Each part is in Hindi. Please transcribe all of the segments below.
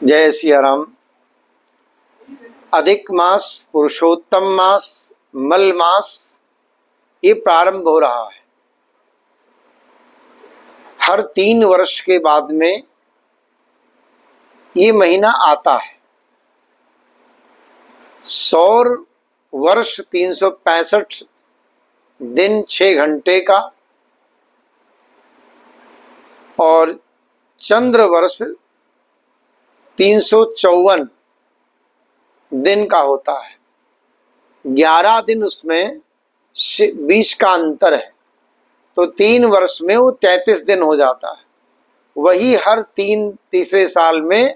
जय सिया राम। अधिक मास, पुरुषोत्तम मास, मल मास ये प्रारंभ हो रहा है। हर 3 वर्ष के बाद में ये महीना आता है। सौर वर्ष 365 दिन 6 घंटे का और चंद्र वर्ष 354 दिन का होता है। 11 दिन उसमें 20 का अंतर है, तो 3 वर्ष में वो 33 दिन हो जाता है। वही हर तीसरे साल में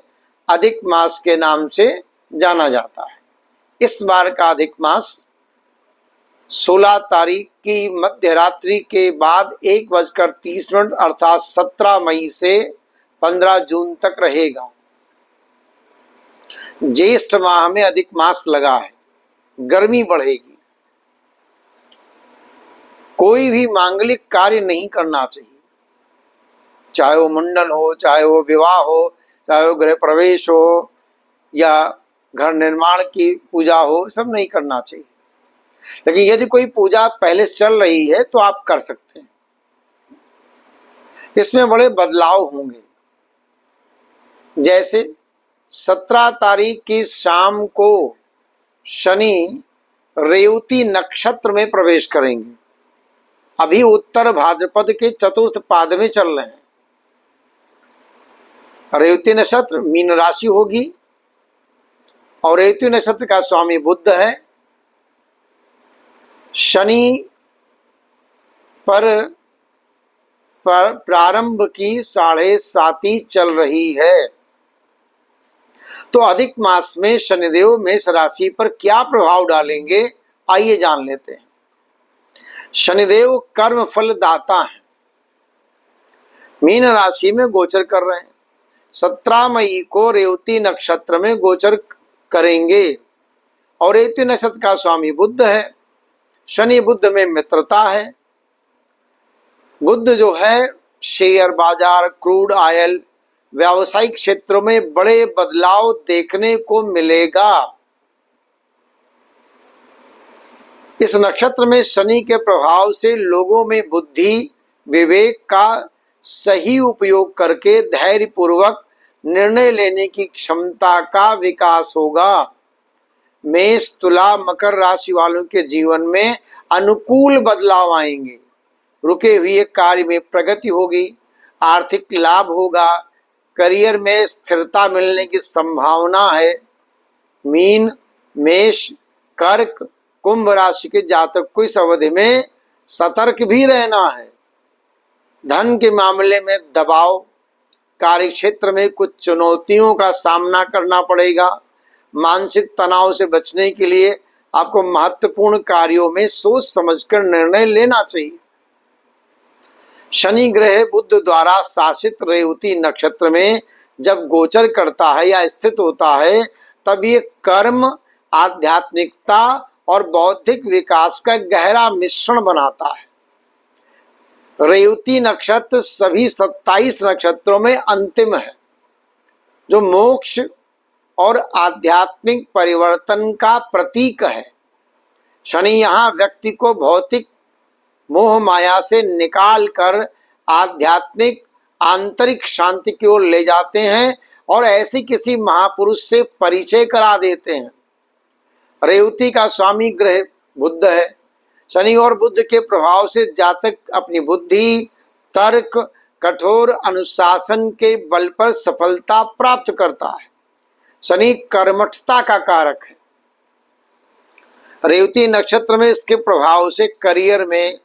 अधिक मास के नाम से जाना जाता है। इस बार का अधिक मास 16 तारीख की मध्य रात्रि के बाद 1:30 अर्थात 17 मई से 15 जून तक रहेगा। ज्येष्ठ माह में अधिक मास लगा है, गर्मी बढ़ेगी। कोई भी मांगलिक कार्य नहीं करना चाहिए, चाहे वो मुंडन हो, चाहे वो विवाह हो, चाहे वो गृह प्रवेश हो या घर निर्माण की पूजा हो, सब नहीं करना चाहिए। लेकिन यदि कोई पूजा पहले चल रही है तो आप कर सकते हैं। इसमें बड़े बदलाव होंगे। जैसे 17 तारीख की शाम को शनि रेवती नक्षत्र में प्रवेश करेंगे। अभी उत्तर भाद्रपद के चतुर्थ पाद में चल रहे हैं। रेवती नक्षत्र मीन राशि होगी और रेवती नक्षत्र का स्वामी बुध है। शनि पर प्रारंभ की 7:30 चल रही है। तो अधिक मास में शनिदेव मेष राशि पर क्या प्रभाव डालेंगे, आइए जान लेते हैं। शनिदेव कर्म फल दाता है, मीन राशि में गोचर कर रहे हैं। 17 मई को रेवती नक्षत्र में गोचर करेंगे और रेवती नक्षत्र का स्वामी बुध है। शनि बुध में मित्रता है। बुध जो है शेयर बाजार, क्रूड ऑयल, व्यावसायिक क्षेत्रों में बड़े बदलाव देखने को मिलेगा। इस नक्षत्र में शनि के प्रभाव से लोगों में बुद्धि विवेक का सही उपयोग करके धैर्य पूर्वक निर्णय लेने की क्षमता का विकास होगा। मेष, तुला, मकर राशि वालों के जीवन में अनुकूल बदलाव आएंगे। रुके हुए कार्य में प्रगति होगी, आर्थिक लाभ होगा, करियर में स्थिरता मिलने की संभावना है। मीन, मेष, कर्क, कुंभ राशि के जातक को इस अवधि में सतर्क भी रहना है। धन के मामले में दबाव, कार्य क्षेत्र में कुछ चुनौतियों का सामना करना पड़ेगा। मानसिक तनाव से बचने के लिए आपको महत्वपूर्ण कार्यों में सोच समझकर निर्णय लेना चाहिए। शनि ग्रह बुध द्वारा शासित रेवती नक्षत्र में जब गोचर करता है या स्थित होता है, तब ये कर्म, आध्यात्मिकता और बौद्धिक विकास का गहरा मिश्रण बनाता है। रेवती नक्षत्र सभी 27 नक्षत्रों में अंतिम है, जो मोक्ष और आध्यात्मिक परिवर्तन का प्रतीक है। शनि यहाँ व्यक्ति को भौतिक मोह माया से निकाल कर आध्यात्मिक आंतरिक शांति की ओर ले जाते हैं और ऐसे किसी महापुरुष से परिचय करा देते हैं। रेवती का स्वामी ग्रह बुध है। शनि और बुध के प्रभाव से जातक अपनी बुद्धि, तर्क, कठोर अनुशासन के बल पर सफलता प्राप्त करता है। शनि कर्मठता का कारक है। रेवती नक्षत्र में इसके प्रभाव से करियर में,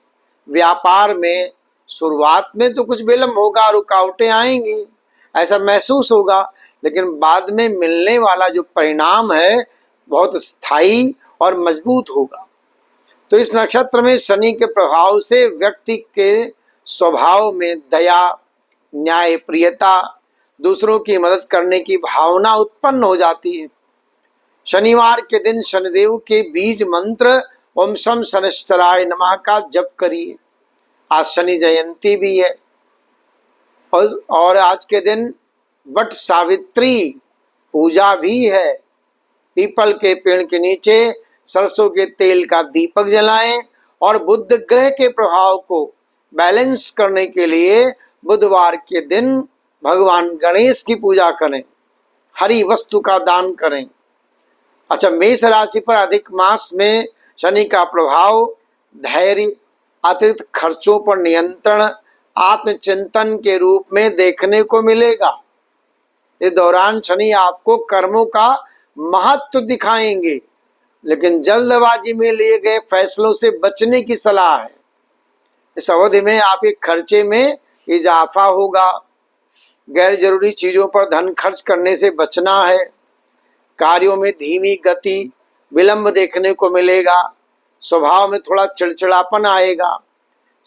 व्यापार में शुरुआत में तो कुछ विलंब होगा, रुकावटें आएंगी, ऐसा महसूस होगा, लेकिन बाद में मिलने वाला जो परिणाम है बहुत स्थायी और मजबूत होगा। तो इस नक्षत्र में शनि के प्रभाव से व्यक्ति के स्वभाव में दया, न्यायप्रियता, दूसरों की मदद करने की भावना उत्पन्न हो जाती है। शनिवार के दिन शनिदेव के बीज मंत्र ओम शम शनिश्चराय नमः का जप करिए। आज शनि जयंती भी है और आज के दिन वट सावित्री पूजा भी है। पीपल के पेड़ के नीचे सरसों के तेल का दीपक जलाएं और बुध ग्रह के प्रभाव को बैलेंस करने के लिए बुधवार के दिन भगवान गणेश की पूजा करें, हरी वस्तु का दान करें। अच्छा, मेष राशि पर अधिक मास में शनि का प्रभाव धैर्य, अतिरिक्त खर्चों पर नियंत्रण, आत्मचिंतन के रूप में देखने को मिलेगा। इस दौरान शनि आपको कर्मों का महत्व दिखाएंगे, लेकिन जल्दबाजी में लिए गए फैसलों से बचने की सलाह है। इस अवधि में आपके खर्चे में इजाफा होगा। गैर जरूरी चीजों पर धन खर्च करने से बचना है। कार्यों में धीमी गति, विलंब देखने को मिलेगा। स्वभाव में थोड़ा चिड़चिड़ापन आएगा।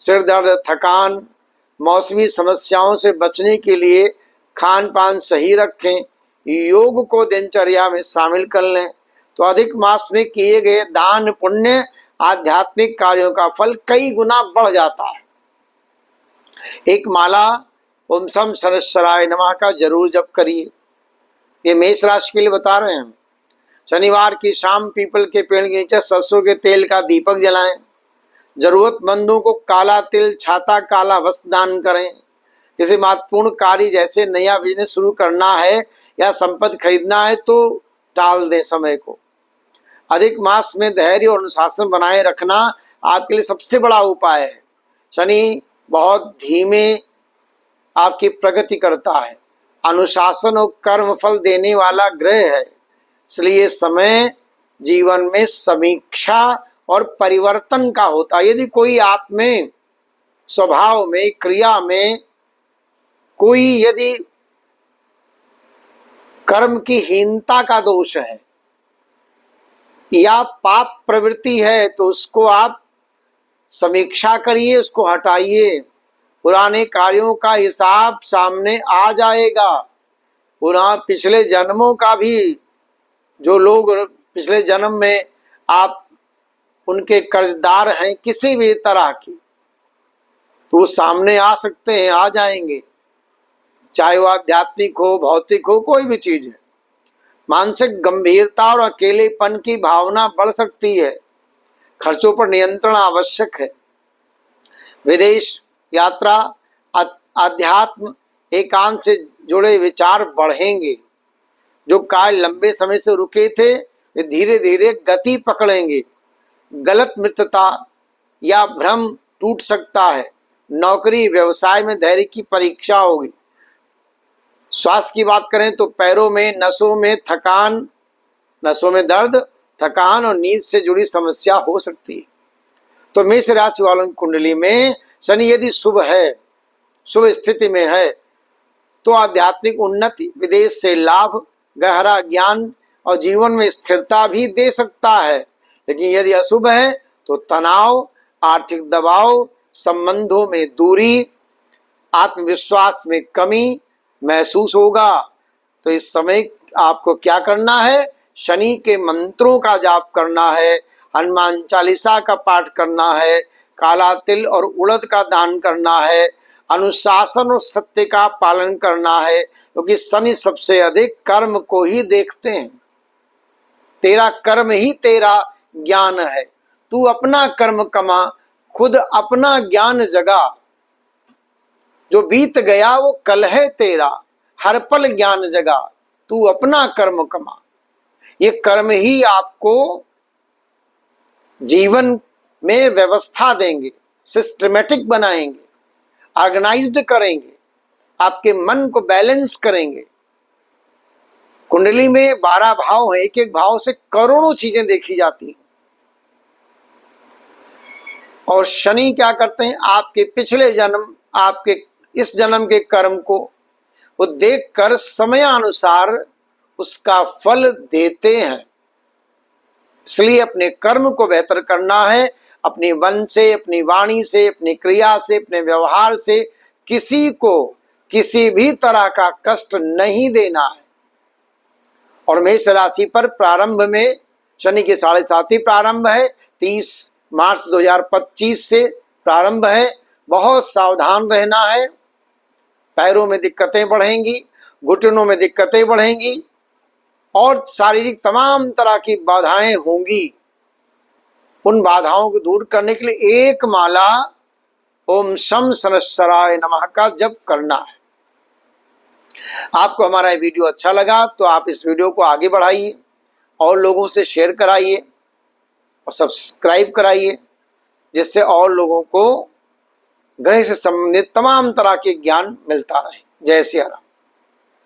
सिर दर्द, थकान, मौसमी समस्याओं से बचने के लिए खान पान सही रखें। योग को दिनचर्या में शामिल कर लें तो अधिक मास में किए गए दान पुण्य, आध्यात्मिक कार्यों का फल कई गुना बढ़ जाता है। एक माला ओम सम सरस्वराय नमः का जरूर जप करिए। ये मेष राशि के लिए बता रहे हैं। शनिवार की शाम पीपल के पेड़ के नीचे सरसों के तेल का दीपक जलाएं। जरूरतमंदों को काला तिल, छाता, काला वस्त्र दान करें। किसी महत्वपूर्ण कार्य जैसे नया बिजनेस शुरू करना है या संपत्ति खरीदना है तो टाल दें समय को। अधिक मास में धैर्य और अनुशासन बनाए रखना आपके लिए सबसे बड़ा उपाय है। शनि बहुत धीमे आपकी प्रगति करता है। अनुशासन और कर्म फल देने वाला ग्रह है, इसलिए समय जीवन में समीक्षा और परिवर्तन का होता है। यदि कोई आप में स्वभाव में, क्रिया में कोई यदि कर्म की हीनता का दोष है या पाप प्रवृत्ति है तो उसको आप समीक्षा करिए, उसको हटाइए। पुराने कार्यों का हिसाब सामने आ जाएगा। पिछले जन्मों का भी, जो लोग पिछले जन्म में आप उनके कर्जदार हैं किसी भी तरह की, तो वो सामने आ सकते हैं, आ जाएंगे। चाहे वो आध्यात्मिक हो, भौतिक हो, कोई भी चीज है। मानसिक गंभीरता और अकेलेपन की भावना बढ़ सकती है। खर्चों पर नियंत्रण आवश्यक है। विदेश यात्रा, आध्यात्म, एकांत से जुड़े विचार बढ़ेंगे। जो कार्य लंबे समय से रुके थे वे धीरे धीरे गति पकड़ेंगे। गलत मित्रता या भ्रम टूट सकता है। नौकरी व्यवसाय में धैर्य की परीक्षा होगी। स्वास्थ्य की बात करें तो पैरों में, नसों में थकान, नसों में दर्द, थकान और नींद से जुड़ी समस्या हो सकती है। तो मेष राशि वालों की कुंडली में शनि यदि शुभ है, शुभ स्थिति में है तो आध्यात्मिक उन्नति, विदेश से लाभ, गहरा ज्ञान और जीवन में स्थिरता भी दे सकता है। लेकिन यदि अशुभ है तो तनाव, आर्थिक दबाव, संबंधों में दूरी, आत्मविश्वास में कमी महसूस होगा। तो इस समय आपको क्या करना है? शनि के मंत्रों का जाप करना है, हनुमान चालीसा का पाठ करना है, काला तिल और उड़द का दान करना है, अनुशासन और सत्य का पालन करना है, क्योंकि शनि सबसे अधिक कर्म को ही देखते हैं। तेरा कर्म ही तेरा ज्ञान है। तू अपना कर्म कमा, खुद अपना ज्ञान जगा। जो बीत गया वो कल है तेरा, हर पल ज्ञान जगा। तू अपना कर्म कमा। ये कर्म ही आपको जीवन में व्यवस्था देंगे, सिस्टमेटिक बनाएंगे, ऑर्गेनाइज्ड करेंगे, आपके मन को बैलेंस करेंगे। कुंडली में 12 भाव हैं, एक एक भाव से करोड़ों चीजें देखी जाती हैं। और शनि क्या करते हैं? आपके पिछले जन्म, आपके इस जन्म के कर्म को वो देखकर समयानुसार उसका फल देते हैं। इसलिए अपने कर्म को बेहतर करना है। अपनी मन से, अपनी वाणी से, अपनी क्रिया से, अपने व्यवहार से किसी को किसी भी तरह का कष्ट नहीं देना है। और मेष राशि पर प्रारंभ में शनि के 7.5 प्रारंभ है, 30 मार्च 2025 से प्रारंभ है। बहुत सावधान रहना है। पैरों में दिक्कतें बढ़ेंगी, घुटनों में दिक्कतें बढ़ेंगी, और शारीरिक तमाम तरह की बाधाएं होंगी, उन बाधाओं को दूर करने के लिए एक माला ओम शम शनश्चराय नमः का जप करना है। आपको हमारा ये वीडियो अच्छा लगा तो आप इस वीडियो को आगे बढ़ाइए और लोगों से शेयर कराइए और सब्सक्राइब कराइए, जिससे और लोगों को ग्रह से संबंधित तमाम तरह के ज्ञान मिलता रहे। जय सिया राम।